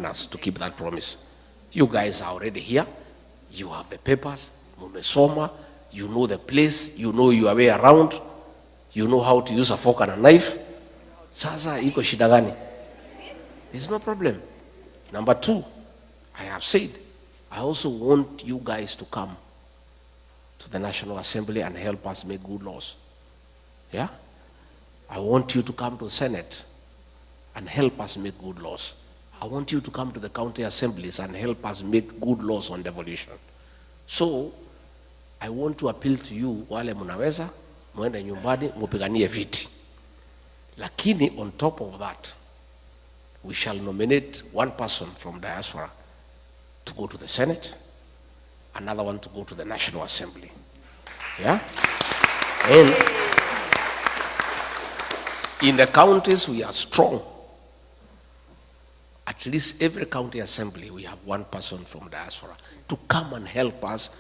us to keep that promise. You guys are already here. You have the papers. Mumesoma. You know the place. You know your way around. You know how to use a fork and a knife. Sasa iko shida gani? There's no problem. Number two, I have said, I also want you guys to come to the National Assembly and help us make good laws. Yeah? I want you to come to the Senate and help us make good laws. I want you to come to the county assemblies and help us make good laws on devolution. So, I want to appeal to you, wale munaweza, muende nyumbani, mupiganie viti. Lakini on top of that, we shall nominate one person from diaspora to go to the Senate, another one to go to the National Assembly. Yeah? And in the counties we are strong. At least every county assembly we have one person from diaspora to come and help us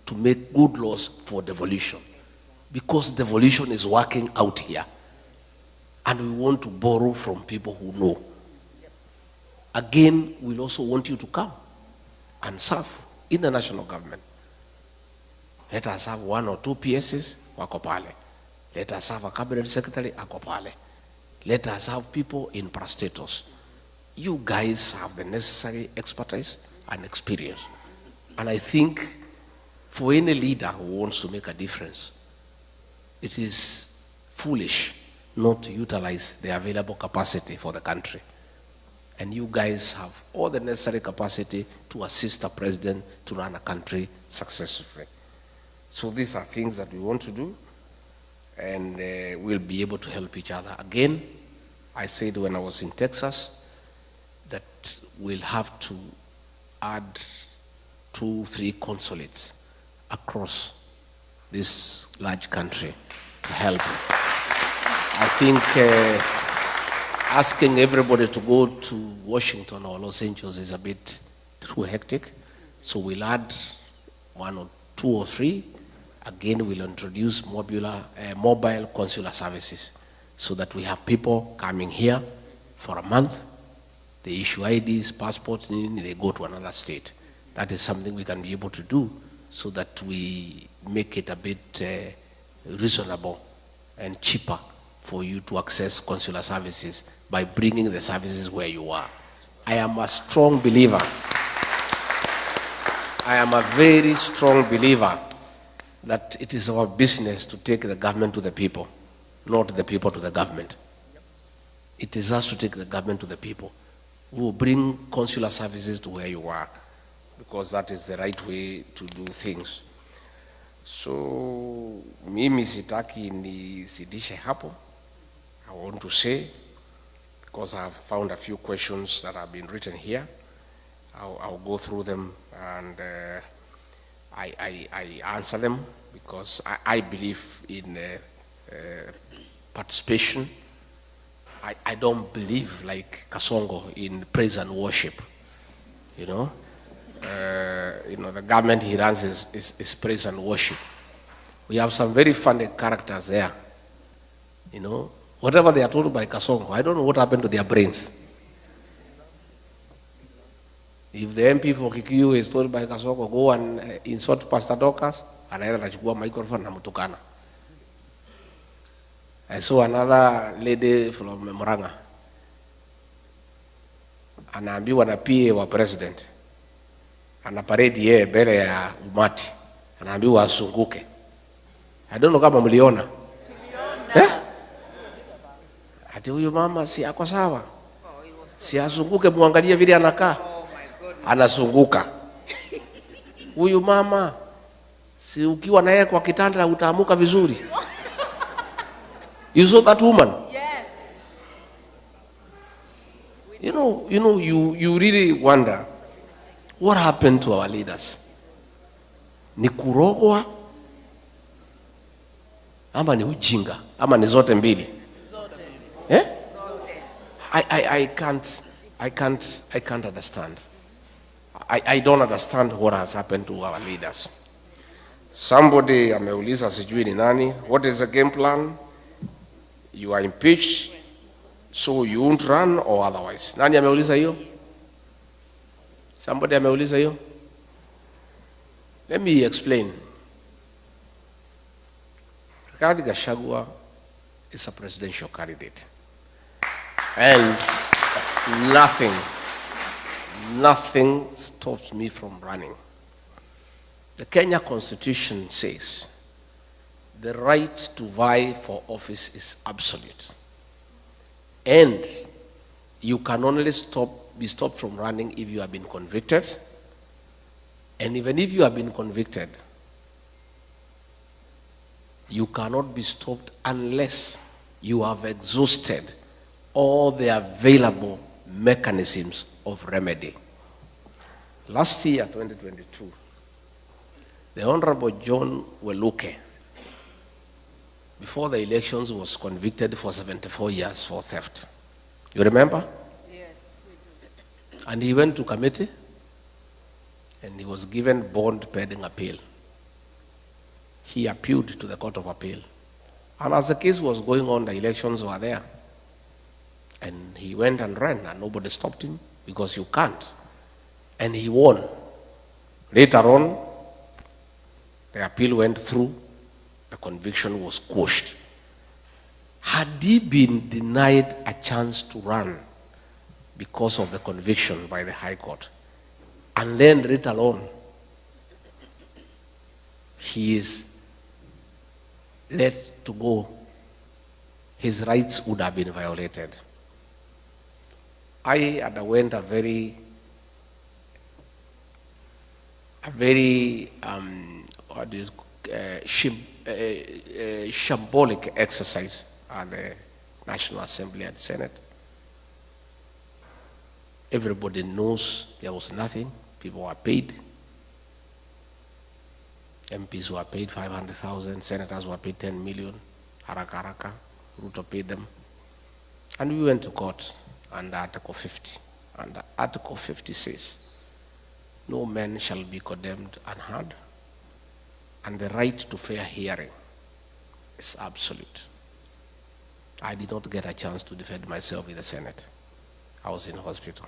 to make good laws for devolution. Because devolution is working out here. And we want to borrow from people who know. Again, we'll also want you to come and serve in the national government. Let us have 1 or 2 PSs, wako pale. Let us have a cabinet secretary, ako pale. Let us have people in parastatus. You guys have the necessary expertise and experience. And I think for any leader who wants to make a difference, it is foolish not to utilize the available capacity for the country. And you guys have all the necessary capacity to assist the president to run a country successfully. So these are things that we want to do, and we'll be able to help each other. Again, I said when I was in Texas that we'll have to add 2-3 consulates across this large country to help. I think asking everybody to go to Washington or Los Angeles is a bit too hectic. So we'll add 1 or 2 or 3. Again, we'll introduce mobile consular services so that we have people coming here for a month. They issue IDs, passports, they go to another state. That is something we can be able to do so that we make it a bit reasonable and cheaper for you to access consular services by bringing the services where you are. I am a strong believer. I am a very strong believer that it is our business to take the government to the people, not the people to the government. It is us to take the government to the people. We will bring consular services to where you are, because that is the right way to do things. So, mimi sitaki nisidishe hapo. I want to say, because I have found a few questions that have been written here, I'll go through them and I answer them, because I believe in participation. I don't believe, like Kasongo, in praise and worship. You know, the government he runs is praise and worship. We have some very funny characters there. You know, whatever they are told by Kasongo, I don't know what happened to their brains. If the MP for Kikuyu is told by Kasongo, go and insult Pastor Dorcas, anaenda anachukua microphone na mtukana. I saw another lady from Murang'a. Anaambiwa na PA wa president. Ana parade yeye mbele ya umati. Anaambiwa asunguke. I don't know kama mliona. Ati huyu mama si ako sawa. Si asunguke, muangalie vile anakaa. Anasunguka. Huyu mama si ukiwa naye kwa kitanda utaamuka vizuri. You saw that woman? Yes. You really wonder what happened to our leaders. Ni kurogwa ama ni ujinga ama ni zote mbili? Zote. Eh? Zote. I can't understand. I don't understand what has happened to our leaders. Somebody ameuliza sijui ni nani, what is the game plan? You are impeached, so you won't run or otherwise. Nani ameuliza hiyo? Somebody ameuliza hiyo? Let me explain. Gachagua is a presidential candidate. And nothing stops me from running. The Kenya Constitution says the right to vie for office is absolute. And you can only be stopped from running if you have been convicted. And even if you have been convicted, you cannot be stopped unless you have exhausted all the available mechanisms of remedy. Last year, 2022, the Honorable John Weluke, before the elections, was convicted for 74 years for theft. You remember? Yes, we do. And he went to committee, and he was given bond pending appeal. He appealed to the Court of Appeal. And as the case was going on, the elections were there. And he went and ran, and nobody stopped him, because you can't. And he won. Later on, the appeal went through, the conviction was quashed. Had he been denied a chance to run because of the conviction by the High Court, and then let alone he is let to go, his rights would have been violated. I underwent a very shambolic exercise at the National Assembly and Senate. Everybody knows there was nothing. People were paid. MPs were paid 500,000, senators were paid 10 million, haraka, Ruto paid them. And we went to court under Article 50. And Article 50 says, no man shall be condemned unheard, and the right to fair hearing is absolute. I did not get a chance to defend myself in the Senate. I was in hospital.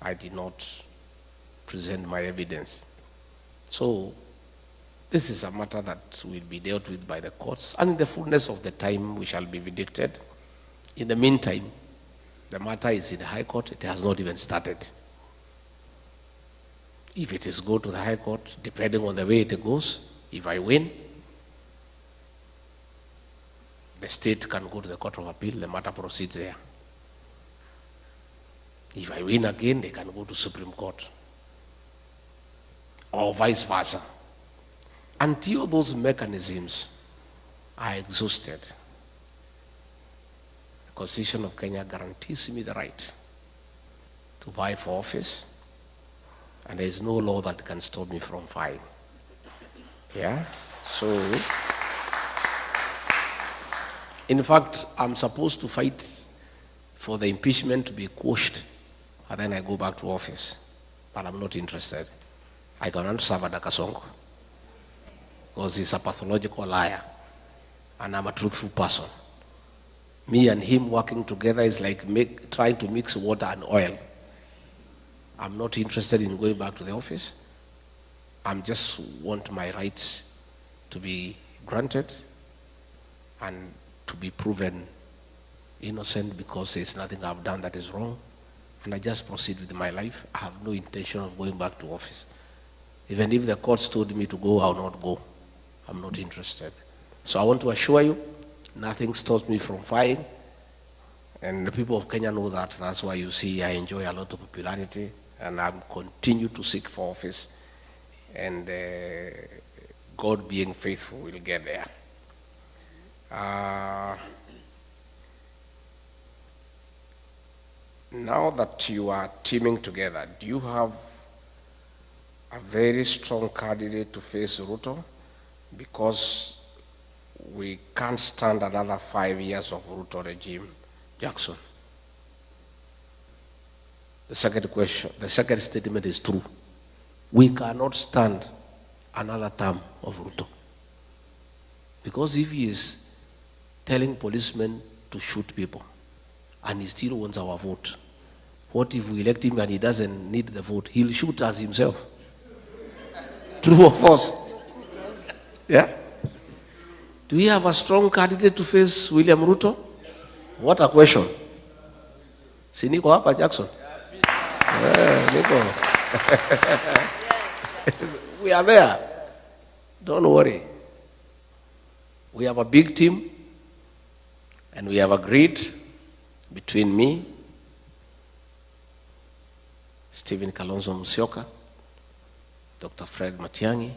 I did not present my evidence. So this is a matter that will be dealt with by the courts, and in the fullness of the time we shall be vindicated. In the meantime, the matter is in the High Court. It has not even started. If it is go to the High Court, depending on the way it goes, if I win, the state can go to the Court of Appeal, the matter proceeds there. If I win again, they can go to Supreme Court, or vice versa. Until those mechanisms are exhausted, the Constitution of Kenya guarantees me the right to vie for office, and there is no law that can stop me from vying. Yeah? So, in fact, I'm supposed to fight for the impeachment to be quashed, and then I go back to office. But I'm not interested. I cannot serve under Kasongo, because he's a pathological liar, and I'm a truthful person. Me and him working together is like trying to mix water and oil. I'm not interested in going back to the office. I just want my rights to be granted and to be proven innocent, because there's nothing I've done that is wrong. And I just proceed with my life. I have no intention of going back to office. Even if the courts told me to go, I'll not go. I'm not interested. So I want to assure you, nothing stops me from fighting. And the people of Kenya know that. That's why you see I enjoy a lot of popularity, and I continue to seek for office. And God being faithful will get there. Now that you are teaming together, do you have a very strong candidate to face Ruto? Because we can't stand another 5 years of Ruto regime. Jackson. The second statement is true. We cannot stand another term of Ruto. Because if he is telling policemen to shoot people, and he still wants our vote, What if we elect him and he doesn't need the vote? He'll shoot us himself. True or false? Yeah? Do we have a strong candidate to face William Ruto? What a question. Si niko hapa Jackson? Yeah, niko. We are there. Don't worry. We have a big team, and we have agreed between me, Stephen Kalonzo Musyoka, Dr. Fred Matiang'i,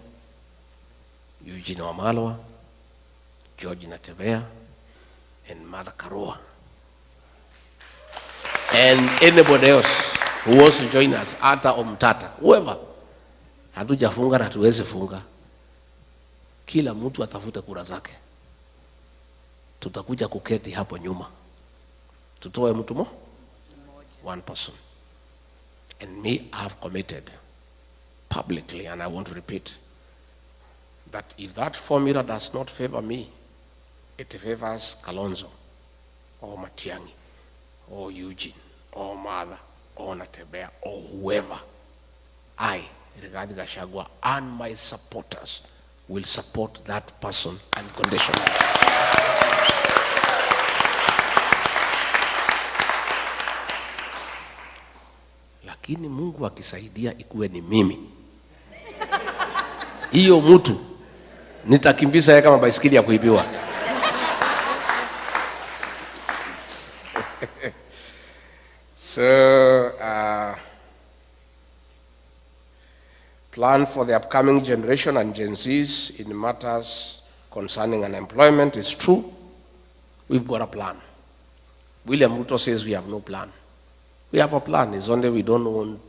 Eugene Wamalwa, George Natebea, and Mother Karua. And anybody else who wants to join us, Ata or Mtata, whoever. Hatujafunga na tuweze funga. Kila mtu atafute kura zake. Tutakuja kuketi hapo nyuma. Tutoe mtu mo? One person. And me, I have committed publicly, and I want to repeat, that if that formula does not favor me, it favors Kalonzo, or Matiang'i, or Eugene, or Mother, or Natebea, or whoever, I, regarding Gachagua, and my supporters will support that person unconditionally. Lakini Mungu akisaidia ikuwe ni mimi, hiyo mtu nitakimbiza yeye kama baiskeli ya kuibiwa. So, plan for the upcoming generation and Gen Zs in matters concerning unemployment is true. We've got a plan. William Ruto says we have no plan. We have a plan. It's only we don't want to